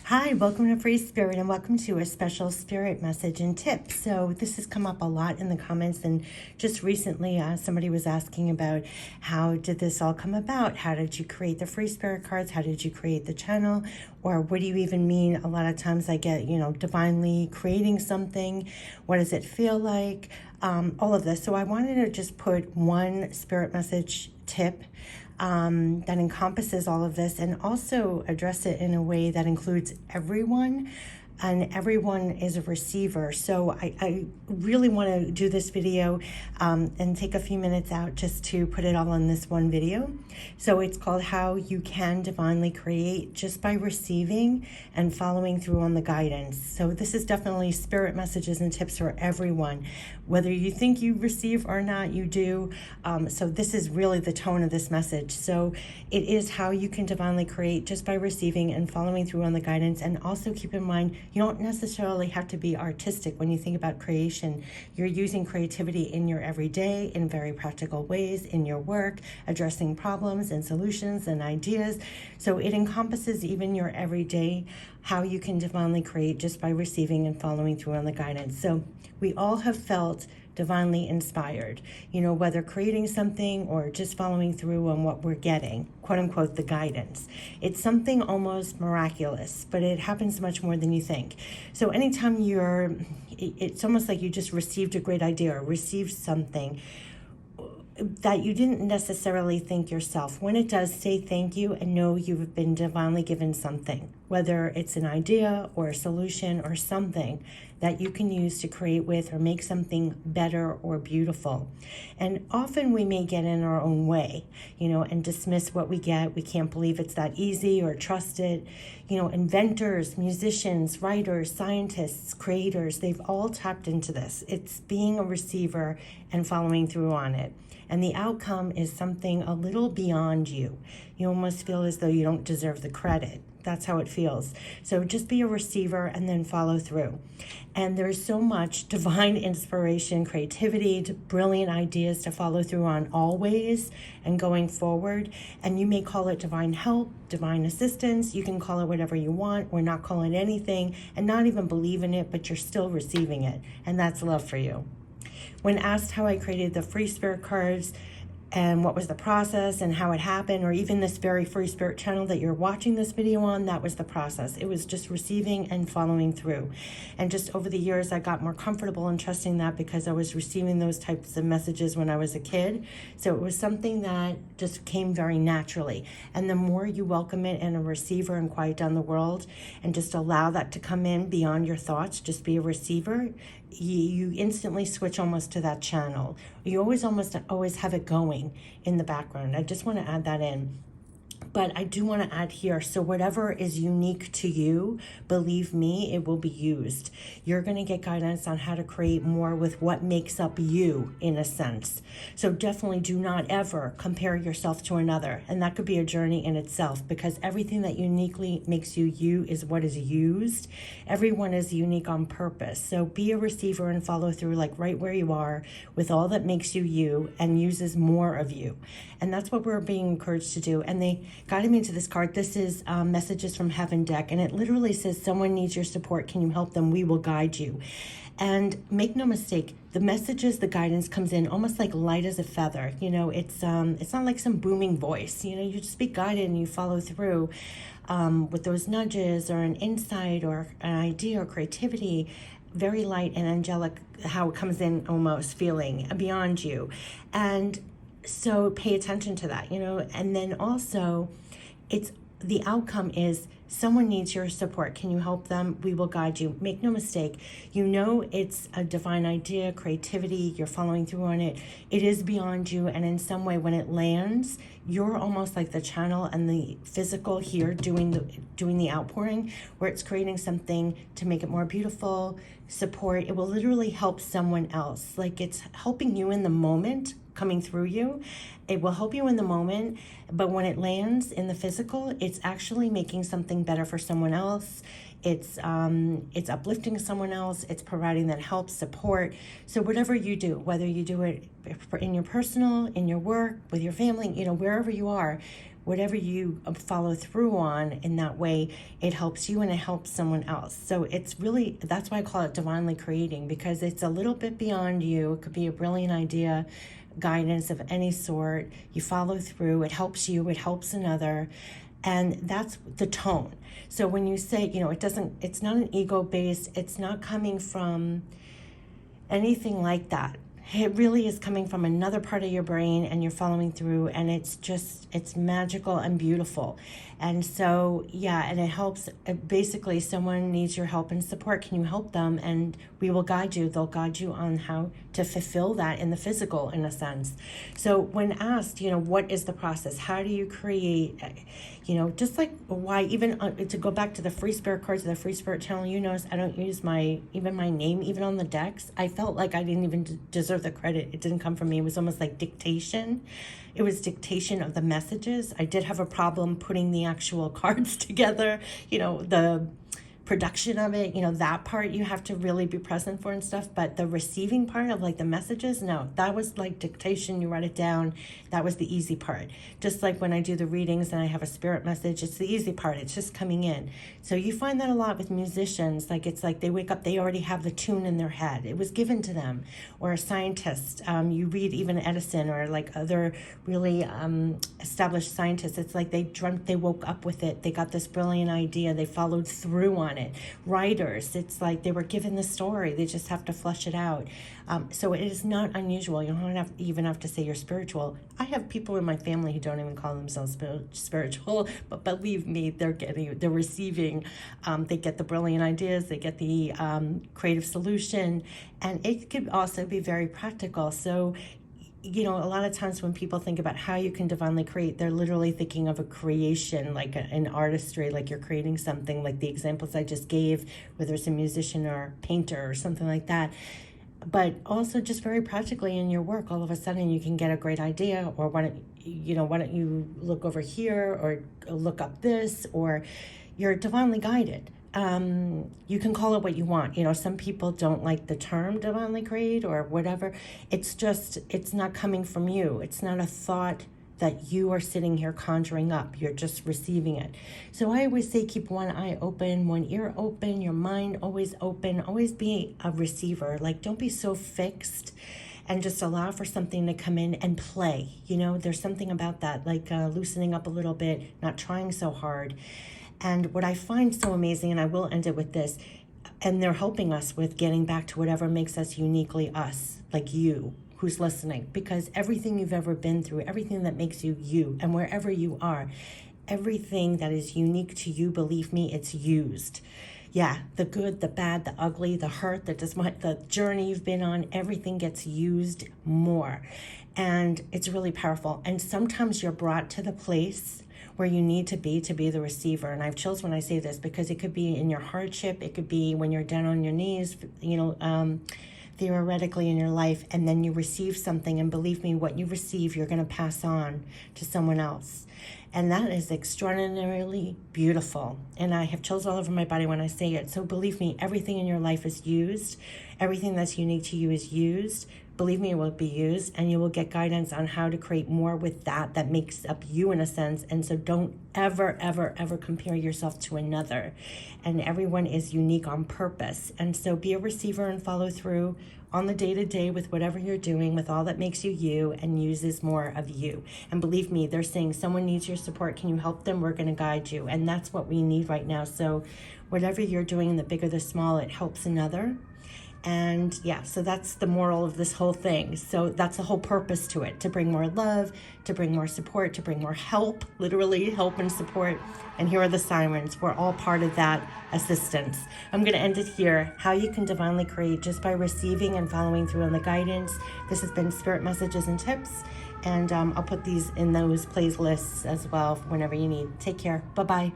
Hi, welcome to Free Spirit and welcome to a special spirit message and tip. So this has come up a lot in the comments, and just recently somebody was asking about how did this all come about? How did you create the free spirit cards? How did you create the channel? Or what do you even mean? A lot of times I get, divinely creating something. What does it feel like? All of this. So I wanted to just put one spirit message tip that encompasses all of this, and also address it in a way that includes everyone, and everyone is a receiver. So I really want to do this video and take a few minutes out just to put it all in this one video. So it's called How You Can Divinely Create Just by Receiving and Following Through on the Guidance. So this is definitely spirit messages and tips for everyone. Whether you think you receive or not, you do. So this is really the tone of this message. So it is how you can divinely create just by receiving and following through on the guidance. And also keep in mind, you don't necessarily have to be artistic when you think about creation. You're using creativity in your everyday, in very practical ways, in your work, addressing problems and solutions and ideas. So it encompasses even your everyday, how you can divinely create just by receiving and following through on the guidance. So we all have felt divinely inspired, whether creating something or just following through on what we're getting, quote unquote, the guidance. It's something almost miraculous, but it happens much more than you think. So anytime it's almost like you just received a great idea or received something that you didn't necessarily think yourself. When it does, say thank you and know you've been divinely given something, whether it's an idea or a solution or something that you can use to create with or make something better or beautiful. And often we may get in our own way, and dismiss what we get. We can't believe it's that easy or trust it. Inventors, musicians, writers, scientists, creators, they've all tapped into this. It's being a receiver and following through on it. And the outcome is something a little beyond you. You almost feel as though you don't deserve the credit. That's how it feels. So just be a receiver and then follow through. And there's so much divine inspiration, creativity, brilliant ideas to follow through on always and going forward. And you may call it divine help, divine assistance. You can call it whatever you want. We're not calling it anything and not even believe in it, but you're still receiving it. And that's love for you. When asked how I created the free spirit cards and what was the process and how it happened, or even this very free spirit channel that you're watching this video on, that was the process. It was just receiving and following through. And just over the years, I got more comfortable in trusting that because I was receiving those types of messages when I was a kid. So it was something that just came very naturally. And the more you welcome it and a receiver and quiet down the world and just allow that to come in beyond your thoughts, just be a receiver, you instantly switch almost to that channel. You almost always have it going in the background. I just want to add that in. But I do want to add here, so whatever is unique to you, believe me, it will be used. You're going to get guidance on how to create more with what makes up you, in a sense. So definitely do not ever compare yourself to another. And that could be a journey in itself, because everything that uniquely makes you you is what is used. Everyone is unique on purpose. So be a receiver and follow through, like right where you are, with all that makes you you and uses more of you. And that's what we're being encouraged to do. And they guided me to this card. This is Messages from Heaven deck, and it literally says, someone needs your support. Can you help them? We will guide you. And make no mistake, the messages, the guidance comes in almost like light as a feather. It's not like some booming voice. You just be guided and you follow through with those nudges or an insight or an idea or creativity. Very light and angelic, how it comes in, almost feeling beyond you. And so pay attention to that, and then also the outcome is someone needs your support. Can you help them? We will guide you. Make no mistake. It's a divine idea, creativity. You're following through on it. It is beyond you. And in some way, when it lands, you're almost like the channel and the physical here doing the outpouring, where it's creating something to make it more beautiful, support. It will literally help someone else. Like it's helping you in the moment, coming through you. It will help you in the moment, but when it lands in the physical, it's actually making something better for someone else. It's uplifting someone else. It's providing that help, support. So whatever you do, whether you do it in your personal, in your work, with your family, wherever you are, whatever you follow through on in that way, it helps you and it helps someone else. So it's really, that's why I call it divinely creating, because it's a little bit beyond you. It could be a brilliant idea, guidance of any sort. You follow through, it helps you, it helps another. And that's the tone. So when you say, it's not an ego based, it's not coming from anything like that. It really is coming from another part of your brain, and you're following through, and it's magical and beautiful. And so, yeah, and it helps. Basically, someone needs your help and support. Can you help them? And we will guide you. They'll guide you on how to fulfill that in the physical, in a sense. So when asked, what is the process? How do you create, just like why, even to go back to the free spirit cards of the free spirit channel, you notice I don't use my name, even on the decks. I felt like I didn't even deserve the credit. It didn't come from me. It was almost like dictation. It was dictation of the messages. I did have a problem putting the actual cards together, the production of it, that part you have to really be present for and stuff. But the receiving part of like the messages, no, that was like dictation. You write it down. That was the easy part. Just like when I do the readings and I have a spirit message, it's the easy part. It's just coming in. So you find that a lot with musicians. Like it's like they wake up, they already have the tune in their head. It was given to them. Or a scientist, you read even Edison or like other really established scientists. It's like they dreamt, they woke up with it. They got this brilliant idea. They followed through on it. Writers, it's like they were given the story. They just have to flesh it out. So it is not unusual. You don't even have to say you're spiritual. I have people in my family who don't even call themselves spiritual, but believe me, they're receiving. They get the brilliant ideas. They get the creative solution, and it could also be very practical. So a lot of times when people think about how you can divinely create, they're literally thinking of a creation, like an artistry, like you're creating something, like the examples I just gave, whether it's a musician or painter or something like that. But also just very practically in your work, all of a sudden you can get a great idea, or why don't you look over here or look up this, or you're divinely guided. You can call it what you want. Some people don't like the term divinely create or whatever. It's not coming from you. It's not a thought that you are sitting here conjuring up. You're just receiving it. So I always say keep one eye open, one ear open, your mind always open, always be a receiver. Like don't be so fixed, and just allow for something to come in and play. There's something about that, like loosening up a little bit, not trying so hard. And what I find so amazing, and I will end it with this, and they're helping us with getting back to whatever makes us uniquely us, like you, who's listening, because everything you've ever been through, everything that makes you you, and wherever you are, everything that is unique to you, believe me, it's used. Yeah, the good, the bad, the ugly, the hurt, the journey you've been on, everything gets used more. And it's really powerful. And sometimes you're brought to the place where you need to be the receiver. And I have chills when I say this, because it could be in your hardship. It could be when you're down on your knees, theoretically in your life, and then you receive something. And believe me, what you receive, you're going to pass on to someone else. And that is extraordinarily beautiful. And I have chills all over my body when I say it. So believe me, everything in your life is used. Everything that's unique to you is used. Believe me, it will be used, and you will get guidance on how to create more with that makes up you in a sense. And so don't ever, ever, ever compare yourself to another. And everyone is unique on purpose. And so be a receiver and follow through on the day-to-day with whatever you're doing, with all that makes you you, and uses more of you. And believe me, they're saying someone needs your support. Can you help them? We're going to guide you. And that's what we need right now. So whatever you're doing, the big or the small, it helps another. And yeah, so that's the moral of this whole thing. So that's the whole purpose to it, to bring more love, to bring more support, to bring more help, literally help and support. And here are the sirens. We're all part of that assistance. I'm going to end it here. How you can divinely create just by receiving and following through on the guidance. This has been Spirit Messages and Tips. And I'll put these in those playlists as well whenever you need. Take care. Bye-bye.